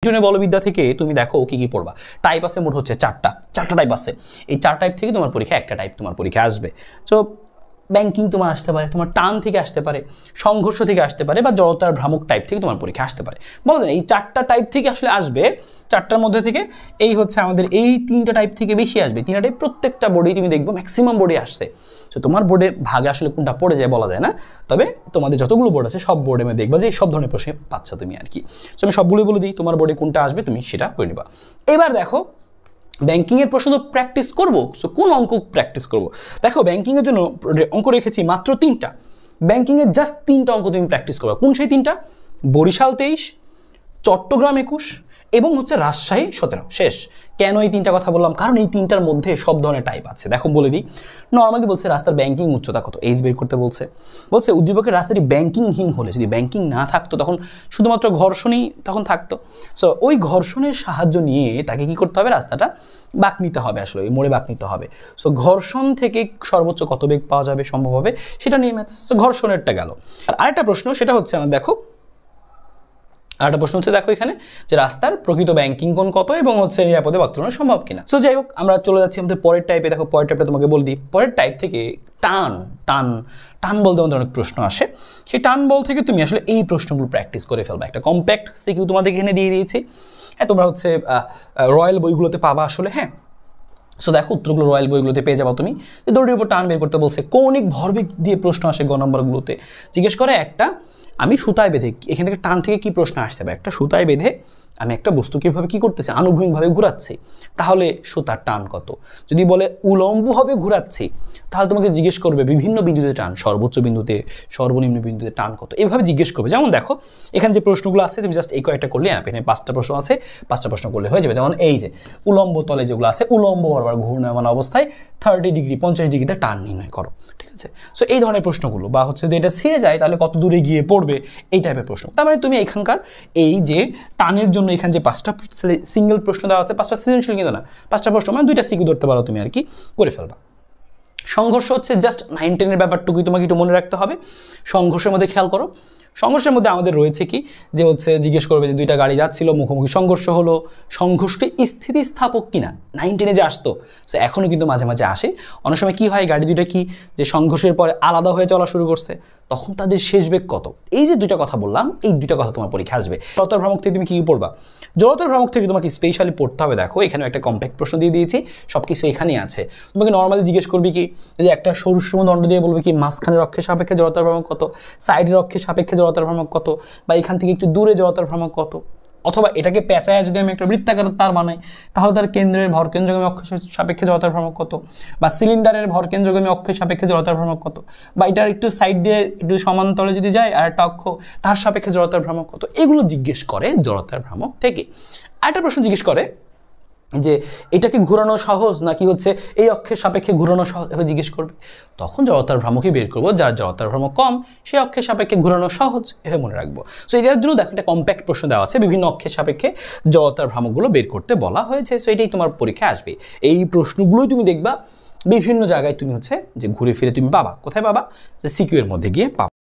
নিউটনের বলবিদ্যা থেকে তুমি দেখো কি কি পড়বা। টাইপ আছে মোট হচ্ছে চারটা টাইপ আছে। এই চার টাইপ থেকে তোমার পরীক্ষা একটা টাইপ তোমার পরীক্ষা আসবে। সো ব্যাংকিং তোমার আসতে পারে, তোমার টান থেকে আসতে পারে, সংঘর্ষ থেকে আসতে পারে, বা জড়তার ভ্রামক টাইপ থেকে তোমার পরীক্ষা আসতে পারে। বলা যায় এই চারটা টাইপ থেকে আসলে আসবে। চারটার মধ্যে থেকে এই হচ্ছে আমাদের এই তিনটা টাইপ থেকে বেশি আসবে। তিনটা টাইপ প্রত্যেকটা বোর্ডেই তুমি দেখবো ম্যাক্সিমাম বোর্ডে আসছে। তো তোমার বোর্ডে ভাগে আসলে কোনটা পড়ে যায় বলা যায় না, তবে তোমাদের যতগুলো বোর্ড আছে সব বোর্ডে আমি দেখবা যে সব ধরনের প্রশ্ন পাচ্ছ তুমি আর কি। সো আমি সবগুলোই বলে দিই, তোমার বোর্ডে কোনটা আসবে তুমি সেটা করে নিবা। এবার দেখো ব্যাংকিংয়ের প্রশ্ন তো প্র্যাকটিস করবো। সো কোন অঙ্ক প্র্যাকটিস করবো? দেখো ব্যাংকিংয়ের জন্য অঙ্ক রেখেছি মাত্র তিনটা। ব্যাংকিংয়ের জাস্ট তিনটা অঙ্ক তুমি প্র্যাকটিস করবে। কোন সেই তিনটা? বরিশাল 23, চট্টগ্রাম 21 এবং হচ্ছে রাজশাহী 17। শেষ। কেন এই তিনটা কথা বললাম? কারণ এই তিনটার মধ্যে সব ধরনের টাইপ আছে। দেখো বলে দিই, নর্মালি বলছে রাস্তার ব্যাংকিং উচ্চতা কত, এইচ বের করতে বলছে উদ্দীপকের রাস্তাটি ব্যাংকিংহীন হলে, যদি ব্যাংকিং না থাকতো তখন শুধুমাত্র ঘর্ষণই তখন থাকতো। সো ওই ঘর্ষণের সাহায্য নিয়ে তাকে কি করতে হবে? রাস্তাটা বাঁক নিতে হবে, আসলে ওই মোড়ে বাঁক নিতে হবে। সো ঘর্ষণ থেকে সর্বোচ্চ কত বেগ পাওয়া যাবে সম্ভব হবে সেটা নিয়ে ম্যাথ। সো ঘর্ষণেরটা গেল। আর আরেকটা প্রশ্ন, সেটা হচ্ছে আমার দেখো আরেকটা প্রশ্ন হচ্ছে দেখো এখানে যে রাস্তার প্রকৃত ব্যাংকিং কোণ কত এবং হচ্ছে নিরাপদে বাঁক চালানো সম্ভব কিনা। সো যাই হোক, আমরা চলে যাচ্ছি আমাদের পরের টাইপে। দেখো পরের টাইপটা তোমাকে বল দিই। পরের টাইপ থেকে টান বলতে আমাদের অনেক প্রশ্ন আসে। সেই টান বল থেকে তুমি আসলে এই প্রশ্নগুলো প্র্যাকটিস করে ফেলবা। একটা কম্প্যাক্ট সিকিউ তোমাদের এখানে দিয়ে দিয়েছি। হ্যাঁ, তোমরা হচ্ছে রয়্যাল বইগুলোতে পাবা আসলে। হ্যাঁ, সো দেখো উত্তরগুলো রয়্যাল বইগুলোতে পেয়ে যাবো তুমি। দড়ির উপর টান বের করতে বলছে। কৌণিক ভরবেগ দিয়ে প্রশ্ন আসে গ নম্বরগুলোতে। জিজ্ঞেস করে একটা আমি সুতায় বেঁধে, এখান থেকে টান থেকে কি প্রশ্ন আসছে? বা একটা সুতায় বেঁধে আমি একটা বস্তু কীভাবে কী করতেছি? আনুভূমিকভাবে ঘুরাচ্ছি, তাহলে সুতার টান কত? যদি বলে উলম্বভাবে ঘুরাচ্ছি, তাহলে তোমাকে জিজ্ঞেস করবে বিভিন্ন বিন্দুতে টান, সর্বোচ্চ বিন্দুতে, সর্বনিম্ন বিন্দুতে টান কত, এভাবে জিজ্ঞেস করবে। যেমন দেখো এখানে যে প্রশ্নগুলো আছে তুমি জাস্ট এই কয়েকটা করলে এখানে 5টা প্রশ্ন আছে, 5টা প্রশ্ন করলে হয়ে যাবে। যেমন এই যে উলম্ব তলে যেগুলো আছে, উলম্ব বরাবর ঘূর্ণায়মান অবস্থায় 30 ডিগ্রি 50 ডিগ্রিতে টান নির্ণয় করো। ঠিক আছে, সো এই ধরনের প্রশ্নগুলো, বা হচ্ছে যদি এটা ছিঁড়ে যায় তাহলে কত দূরে গিয়ে পড়বে, এই টাইপের প্রশ্ন। তার মানে তুমি এখানকার এই যে টানের জন্য এখানে যে 5টা সিঙ্গেল প্রশ্ন দেওয়া আছে, 5টা সৃজনশীল কিন্তু না, 5টা প্রশ্ন মানে 2টা সিকিউ ধরতে পারো তুমি আর কি, করে ফেলবা। সংঘর্ষ হচ্ছে জাস্ট 9-10-এর ব্যাপারটুকুই তোমাকে একটু মনে রাখতে হবে। সংঘর্ষের মধ্যে খেয়াল করো, সংঘর্ষের মধ্যে আমাদের রয়েছে কি যে হচ্ছে জিজ্ঞেস করবে যে দুইটা গাড়ি যাচ্ছিল, মুখোমুখি সংঘর্ষ হলো, সংঘর্ষটি স্থিতিস্থাপক কিনা। 9-10-এ যে আসতো, সো এখনও কিন্তু মাঝে মাঝে আসে। অনেক সময় কি হয়, গাড়ি দুইটা কি যে সংঘর্ষের পরে আলাদা হয়ে চলা শুরু করছে, তখন তাদের শেষ বেগ কত? এই যে দুইটা কথা বললাম, এই দুইটা কথা তোমার পরীক্ষা আসবে। জড়তার ভ্রামক থেকে তুমি কি পড়বা? জড়তার ভ্রামক থেকে তোমাকে স্পেশালি পড়তে হবে। দেখো এখানে একটা কম্প্যাক্ট প্রশ্ন দিয়ে দিয়েছি, সব কিছু এখানেই আছে। তোমাকে নর্মালি জিজ্ঞেস করবি কি যে একটা সরু দণ্ড দিয়ে বলবে কি মাঝখানের অক্ষের সাপেক্ষে জড়তার ভ্রামক কত, সাইডের অক্ষের সাপেক্ষে জড়তার ভ্রামক কত, বা এখান থেকে একটু দূরে জড়তার ভ্রামক কত। অথবা এটাকে পেঁচায় যদি আমি একটা বৃত্তাকার তার বানাই, তাহলে তার কেন্দ্রের ভর কেন্দ্রগামী অক্ষের সাপেক্ষে জড়তার ভ্রামক কত, বা সিলিন্ডারের ভর কেন্দ্রগামী অক্ষের সাপেক্ষে জড়তার ভ্রামক কত, বা এটার একটু সাইড দিয়ে একটু সমান্তরালে যদি যায় আর একটা অক্ষ, তার সাপেক্ষে জড়তার ভ্রামক কত। এগুলো জিজ্ঞেস করে জড়তার ভ্রামক থেকে। আরেকটা প্রশ্ন জিজ্ঞেস করে যে এটাকে ঘুরানো সহজ নাকি হচ্ছে এই অক্ষের সাপেক্ষে ঘুরানো সহজ, এভাবে জিজ্ঞেস করবে। তখন জড়তার ভ্রামকই বের করবো, যার জড়তার ভ্রামক কম সেই অক্ষের সাপেক্ষে ঘুরানো সহজ, এভাবে মনে রাখবো। সো এটার জন্য দেখো একটা কম্প্যাক্ট প্রশ্ন দেওয়া আছে, বিভিন্ন অক্ষের সাপেক্ষে জড়তার ভ্রামকগুলো বের করতে বলা হয়েছে। সো এটাই তোমার পরীক্ষায় আসবে। এই প্রশ্নগুলোই তুমি দেখবা বিভিন্ন জায়গায় তুমি হচ্ছে যে ঘুরে ফিরে তুমি পাবা। কোথায় পাবা? যে সিকিউ এর মধ্যে গিয়ে পাবা।